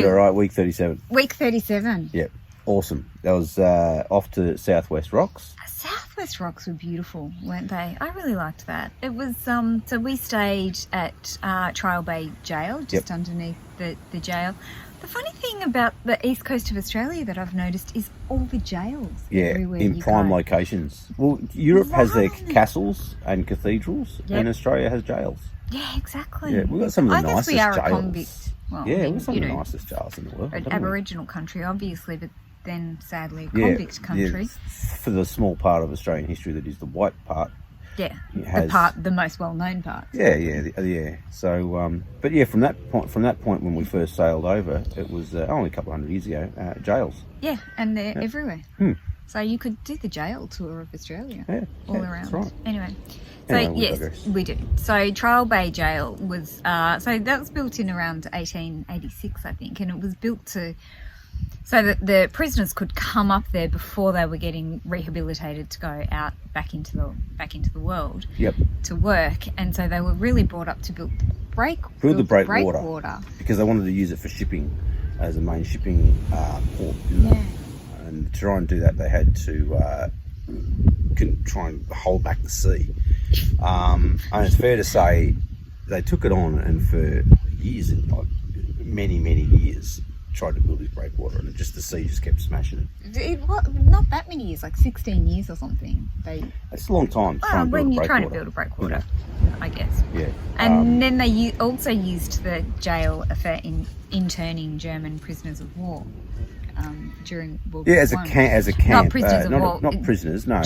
it all right. Week 37. Week 37. Yep. Awesome. That was off to Southwest Rocks. Southwest Rocks were beautiful, weren't they? I really liked that. It was, so we stayed at Trial Bay Jail, just underneath the jail. The funny thing about the east coast of Australia that I've noticed is all the jails everywhere in you prime go. locations. Well, Europe has their castles and cathedrals, and Australia has jails. Yeah, exactly. Yeah, we've got some of the nicest guess we are jails. a convict. Well, yeah, we've got some of the nicest jails in the world. An Aboriginal country, obviously, but then sadly a convict country. Yeah, for the small part of Australian history that is the white part. Yeah, has, the most well-known part. Yeah. So, but yeah, from that point when we first sailed over, it was only a couple of hundred years ago. Jails. Yeah, and they're everywhere. So you could do the jail tour of Australia all around. That's right. Anyway, so yes, we do. So Trial Bay Jail was so that was built in around 1886, I think, and it was built so that the prisoners could come up there before they were getting rehabilitated to go out back into the world to work, and so they were really brought up to build the breakwater because they wanted to use it for shipping as a main shipping port. And to try and do that, they had to try and hold back the sea. And it's fair to say they took it on, and for years, like many years, tried to build this breakwater, and the sea just kept smashing it. Not that many years, like 16 years or something. It's a long time. When you're trying to build a breakwater, I guess. Yeah. And then they also used the jail for interning German prisoners of war during World War I. as a camp. Not prisoners of war. Not prisoners. No.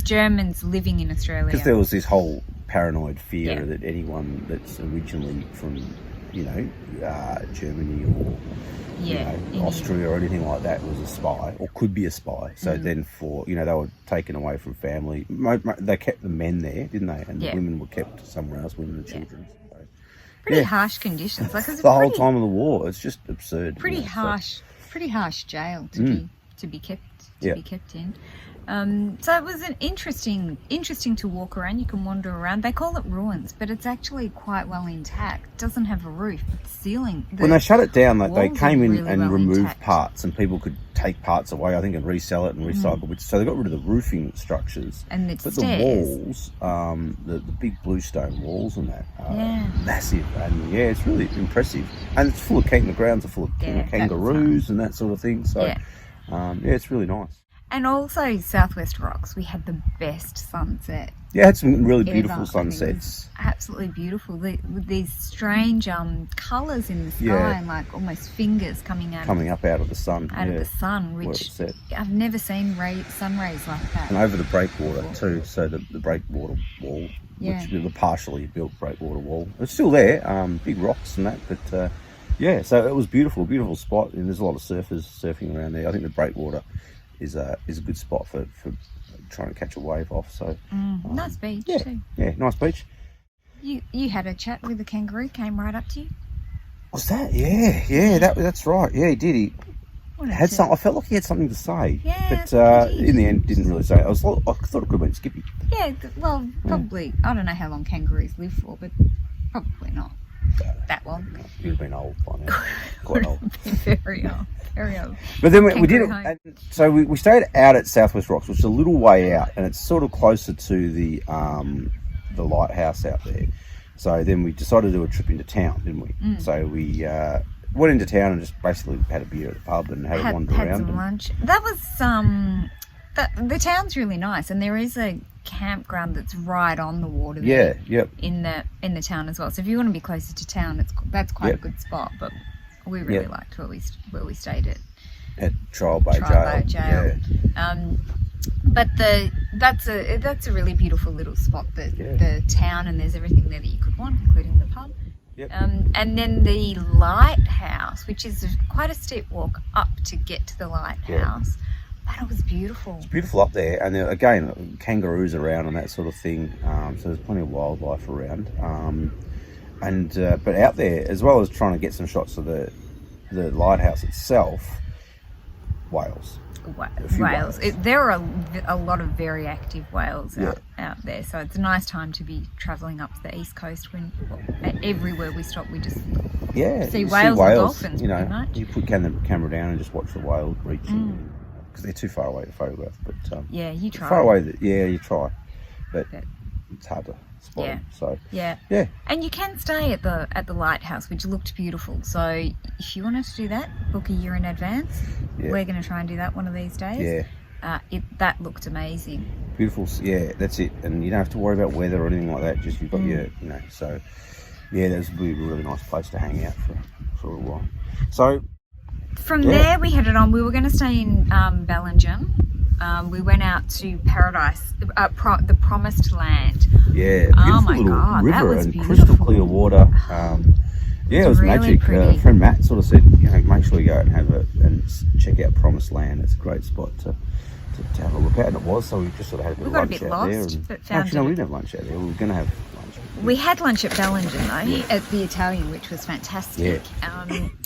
Germans living in Australia. Because there was this whole paranoid fear that anyone that's originally from, Germany or Austria or anything like that was a spy or could be a spy. So then they were taken away from family. They kept the men there, didn't they? And the women were kept somewhere else, women and children. So, pretty harsh conditions. Like the whole time of the war, it's just absurd. Pretty harsh jail to be kept in. So it was an interesting to walk around. You can wander around. They call it ruins, but it's actually quite well intact. It doesn't have a roof, but the ceiling. When they shut it down, they came in and removed parts, and people could take parts away, I think, and resell it and recycle. So they got rid of the roofing structures. And the walls, the big bluestone walls and that, massive. And it's really impressive. And it's full of the grounds are full of kangaroos and that sort of thing. So it's really nice. And also Southwest Rocks, we had the best sunset. Yeah, had some really beautiful sunsets. Absolutely beautiful. With these strange colours in the sky and like almost fingers coming up out of the sun. Out of the sun, which I've never seen sun rays like that. And over the breakwater too, so the breakwater wall, which is a partially built breakwater wall. It's still there, big rocks and that, but so it was beautiful spot, and there's a lot of surfers surfing around there. I think the breakwater is a good spot for trying to catch a wave off. So nice beach too. Yeah, nice beach. You had a chat with the kangaroo, came right up to you. Was that? Yeah, that's right. Yeah, he did. He had something. I felt like he had something to say. Yeah, but in the end, didn't really say it. I thought it could have been Skippy. Yeah, well, probably. I don't know how long kangaroos live for, but probably not that long. You'd have been old by now. Quite old. Very old. But then we did it, and so we stayed out at Southwest Rocks, which is a little way out, and it's sort of closer to the lighthouse out there. So then we decided to do a trip into town, didn't we? So we went into town and just basically had a beer at the pub and had a wander around. Had some lunch. That was the town's really nice, and there is a campground that's right on the water there. In the town as well. So if you want to be closer to town, that's quite a good spot. But we really liked where we stayed at Trial Bay Jail. But that's a really beautiful little spot. The town, and there's everything there that you could want, including the pub. And then the lighthouse, which is quite a steep walk up to get to the lighthouse. But it was beautiful. It's beautiful up there, and there, again, kangaroos around and that sort of thing. So there's plenty of wildlife around. But out there, as well as trying to get some shots of the lighthouse itself, whales. Whales. There are a lot of very active whales out there, so it's a nice time to be travelling up the east coast when everywhere we stop we just see whales and dolphins. You know, pretty much. you put camera down and just watch the whale reaching because they're too far away to photograph. But you try. Far away, you try, but it's hard to spot them. So yeah, and you can stay at the lighthouse, which looked beautiful. So if you wanted to do that, book a year in advance. We're going to try and do that one of these days. That looked amazing. Beautiful. Yeah, that's it. And you don't have to worry about weather or anything like that. Just you've got your, you know. So that's a really nice place to hang out for a while. So from there we headed on. We were going to stay in Bellingham. We went out to Paradise, the Promised Land. Yeah, oh my God, river that was and beautiful. crystal clear water. It was really magic. Pretty. Friend Matt sort of said, you know, make sure you go out and check out Promised Land. It's a great spot to have a look at, and it was. So we just sort of had a bit of lunch out there. Actually, no, we didn't have lunch out there. We were going to have lunch. We had lunch at Bellingham though, at the Italian, which was fantastic.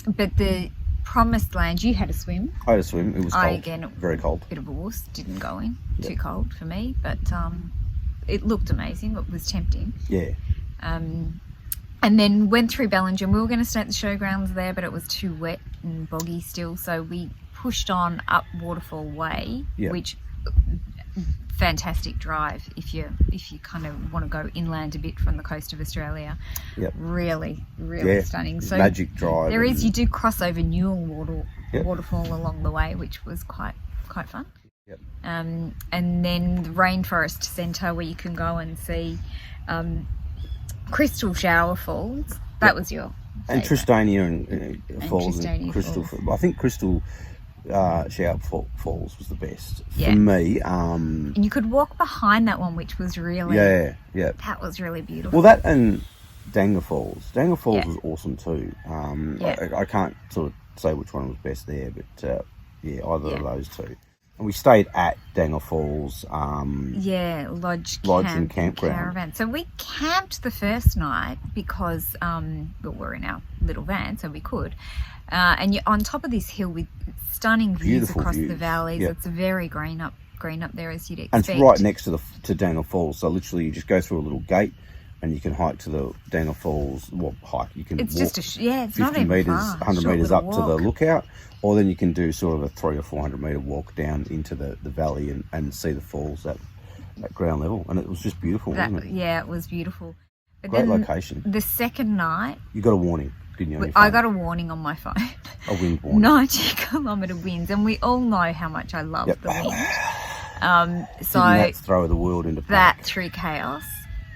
But the Promised Land, you had a swim. I had a swim. It was cold. Very cold. Bit of a wuss. Didn't go in. Too cold for me, but it looked amazing. It was tempting. Yeah. And then went through Bellingham. We were going to stay at the showgrounds there, but it was too wet and boggy still. So we pushed on up Waterfall Way, which fantastic drive if you kind of want to go inland a bit from the coast of Australia. Really stunning. So magic drive. You do cross over Newell Waterfall along the way, which was quite fun. And then the Rainforest Centre, where you can go and see Crystal Shower Falls. That was your favourite. And Tristania Falls and Crystal. I think Crystal Shower Falls was the best for me. And you could walk behind that one, which was really that was really beautiful. Well, that and Danga Falls. Danga Falls was awesome too. I can't sort of say which one was best there, but either of those two. And we stayed at Danga Falls. Lodge and campground. Caravan. So we camped the first night because we're in our little van, so we could. And you're on top of this hill with stunning views across the valleys. It's very green up there, as you'd expect. And it's right next to Danga Falls. So literally, you just go through a little gate, and you can hike to the Danga Falls. Well, hike. You can walk it's 50 not even meters, far. 100 meters up to the lookout, or then you can do sort of a 300 or 400 meter walk down into the valley and see the falls at ground level. And it was just beautiful, wasn't it? Yeah, it was beautiful. But great location. The second night, you got a warning, didn't you? I got a warning on my phone. A wind warning. 90-kilometre winds, and we all know how much I love the wind. So that's throw the world into panic. That through chaos.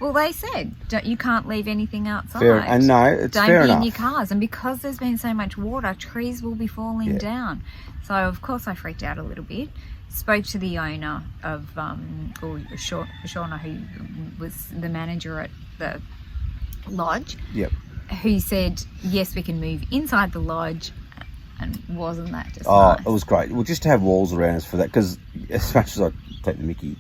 Well, they said you can't leave anything outside. And no, it's Don't fair be enough. in your cars. And because there's been so much water, trees will be falling down. So, of course, I freaked out a little bit. Spoke to the owner of, or Shauna, who was the manager at the lodge, who said, yes, we can move inside the lodge. And wasn't that just nice? It was great. Well, just to have walls around us for that, because as much as I take the mickey,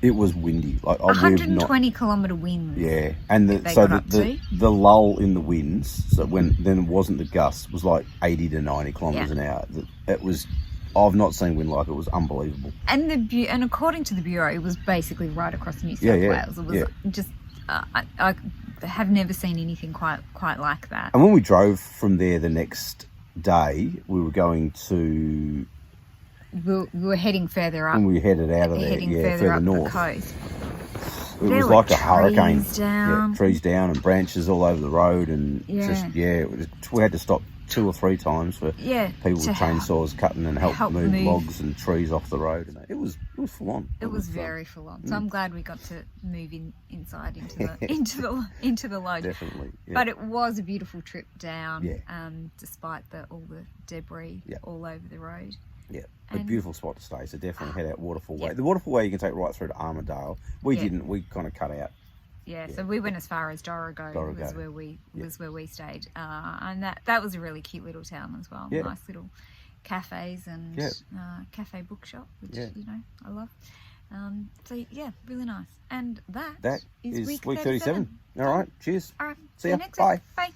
it was windy. Like 120-kilometre winds. Yeah, and the lull in the winds. So then it wasn't the gusts. It was like 80 to 90 kilometres an hour. It was. I've not seen wind like it. Was unbelievable. And and according to the bureau, it was basically right across New South Wales. It was just. I have never seen anything quite like that. And when we drove from there the next day, we were going to. We were heading further up. And we headed out of there, further north. The coast. It was like a hurricane. Trees down and branches all over the road, and we had to stop 2 or 3 times for people with chainsaws cutting and help move logs and trees off the road. And it was full on. It was very full on. So I'm glad we got to move inside into the lodge. Definitely. Yeah. But it was a beautiful trip down. Despite all the debris all over the road. Yeah, a beautiful spot to stay. So definitely head out Waterfall Way. The Waterfall Way you can take right through to Armidale. We didn't. We kind of cut out. Yeah, so we went as far as Dorrigo. Was where we stayed, and that was a really cute little town as well. Nice little cafes and cafe bookshop, which I love. So really nice. And that is week 37. All right, cheers. All right, see ya. next Bye. week. Bye.